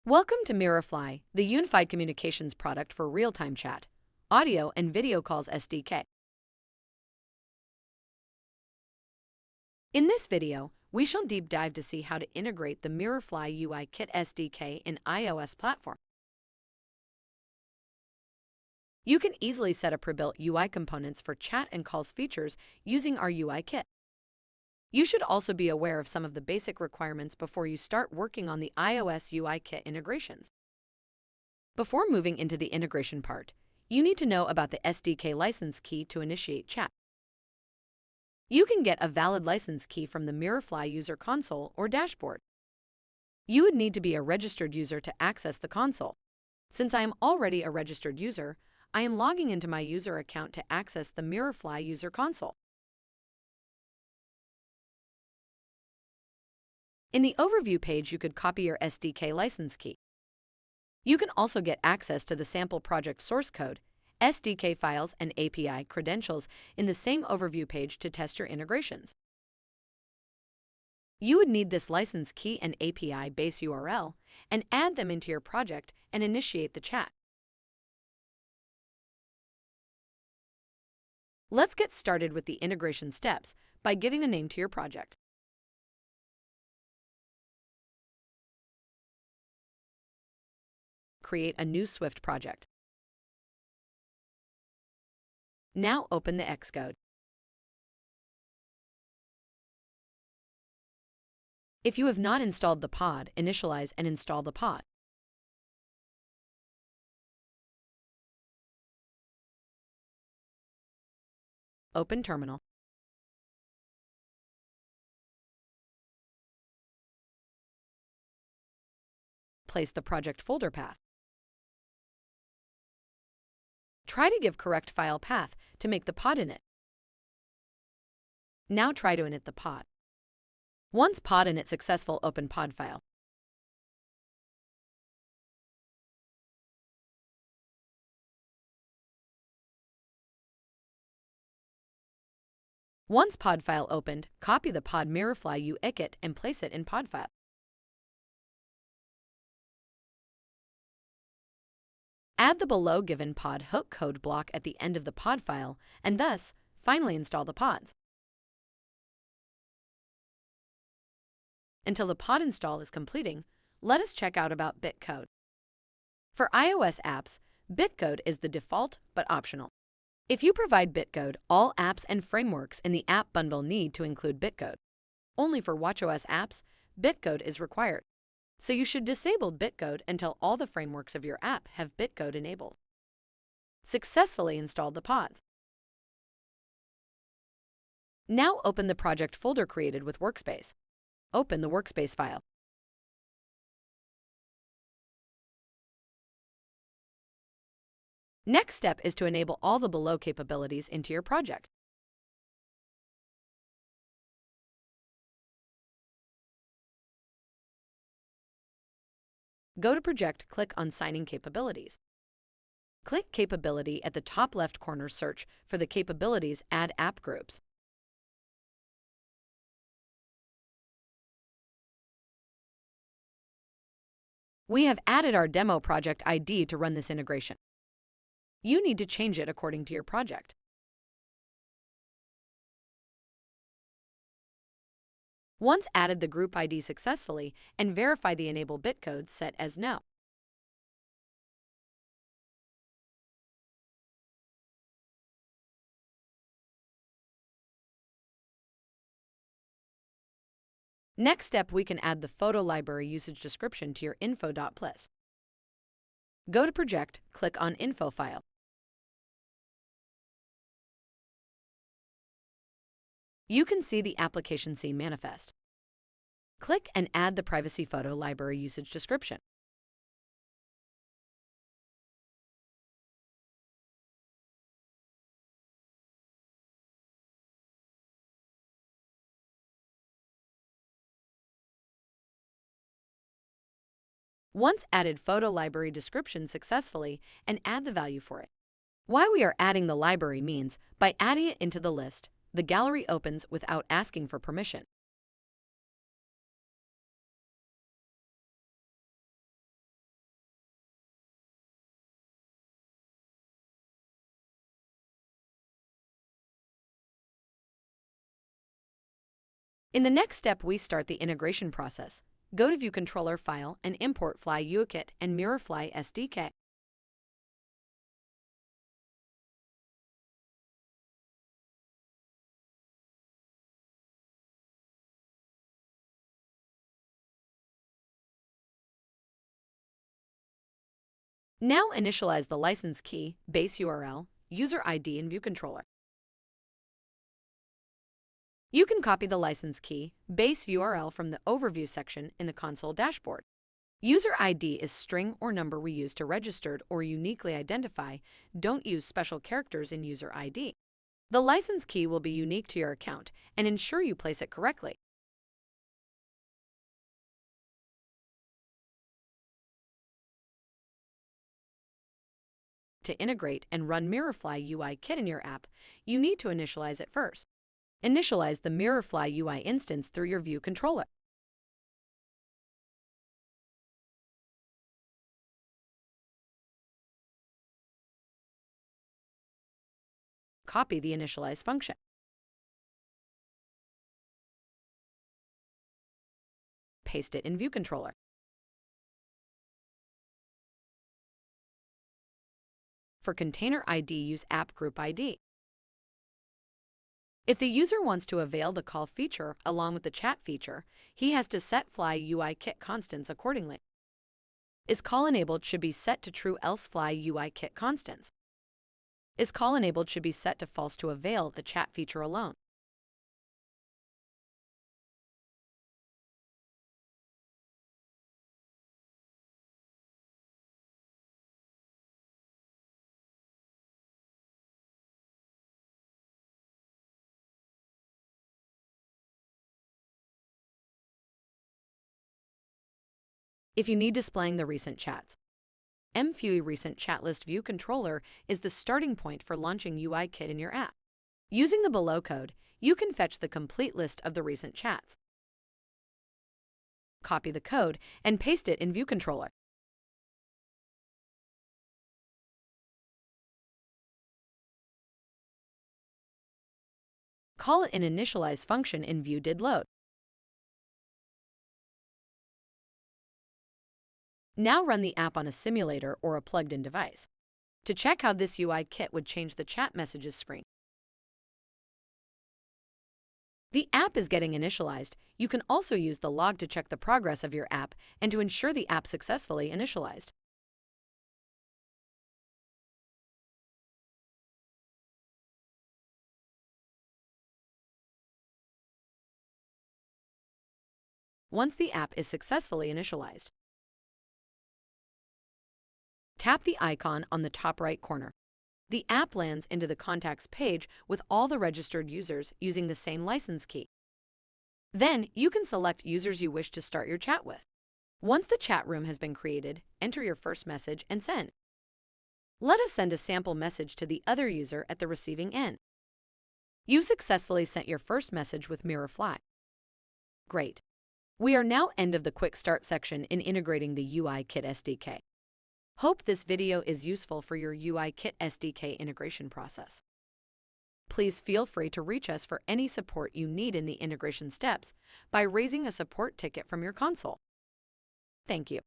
Welcome to MirrorFly, the unified communications product for real-time chat, audio, and video calls SDK. In this video, we shall deep dive to see how to integrate the MirrorFly UIKit SDK in iOS platform. You can easily set up pre-built UI components for chat and calls features using our UIKit. You should also be aware of some of the basic requirements before you start working on the iOS UIKit integrations. Before moving into the integration part, you need to know about the SDK license key to initiate chat. You can get a valid license key from the MirrorFly user console or dashboard. You would need to be a registered user to access the console. Since I am already a registered user, I am logging into my user account to access the MirrorFly user console. In the overview page, you could copy your SDK license key. You can also get access to the sample project source code, SDK files, and API credentials in the same overview page to test your integrations. You would need this license key and APIbase URL and add them into your project and initiate the chat. Let's get started with the integration steps by giving a name to your project. Create a new Swift project. Now open the Xcode. If you have not installed the pod, initialize and install the pod. Open Terminal. Place the project folder path. Try to give correct file path to make the pod init. Now try to init the pod. Once pod init successful, open pod file. Once pod file opened, copy the pod MirrorFly UIKit and place it in pod file. Add the below given pod hook code block at the end of the pod file, and thus, finally install the pods. Until the pod install is completing, let us check out about Bitcode. For iOS apps, Bitcode is the default but optional. If you provide Bitcode, all apps and frameworks in the app bundle need to include Bitcode. Only for watchOS apps, Bitcode is required. So you should disable Bitcode until all the frameworks of your app have Bitcode enabled. Successfully installed the pods. Now open the project folder created with Workspace. Open the Workspace file. Next step is to enable all the below capabilities into your project. Go to Project, click on Signing Capabilities. Click Capability at the top left corner, search for the capabilities Add App Groups. We have added our demo project ID to run this integration. You need to change it according to your project. Once added the group ID successfully and verify the Enable Bitcode set as No. Next step, we can add the photo library usage description to your info.plist. Go to Project, click on Info file. You can see the application scene manifest. Click and add the privacy photo library usage description. Once added photo library description successfully, and add the value for it. Why we are adding the library means, by adding it into the list, the gallery opens without asking for permission. In the next step, we start the integration process. Go to View Controller File and import Fly UIKit and MirrorFly SDK. Now initialize the license key, base URL, user ID, and View Controller. You can copy the license key, base URL from the Overview section in the console dashboard. User ID is string or number we use to register or uniquely identify. Don't use special characters in user ID. The license key will be unique to your account and ensure you place it correctly. To integrate and run MirrorFly UIKit in your app, you need to initialize it first. Initialize the MirrorFly UI instance through your View Controller. Copy the initialize function. Paste it in View Controller. For container ID, use app group ID. If the user wants to avail the call feature along with the chat feature, he has to set Fly UIKit constants accordingly. Is call enabled should be set to true, else Fly UIKit constants. Is call enabled should be set to false to avail the chat feature alone. If you need displaying the recent chats, MFUI Recent Chat List View Controller is the starting point for launching UIKit in your app. Using the below code, you can fetch the complete list of the recent chats. Copy the code and paste it in View Controller. Call it an initialize function in View Did Load. Now run the app on a simulator or a plugged-in device. To check how this UIKit would change the chat messages screen. The app is getting initialized. You can also use the log to check the progress of your app and to ensure the app successfully initialized. Once the app is successfully initialized, tap the icon on the top right corner. The app lands into the contacts page with all the registered users using the same license key. Then you can select users you wish to start your chat with. Once the chat room has been created, enter your first message and send. Let us send a sample message to the other user at the receiving end. You've successfully sent your first message with MirrorFly. Great. We are now end of the quick start section in integrating the UIKit SDK. Hope this video is useful for your UIKit SDK integration process. Please feel free to reach us for any support you need in the integration steps by raising a support ticket from your console. Thank you.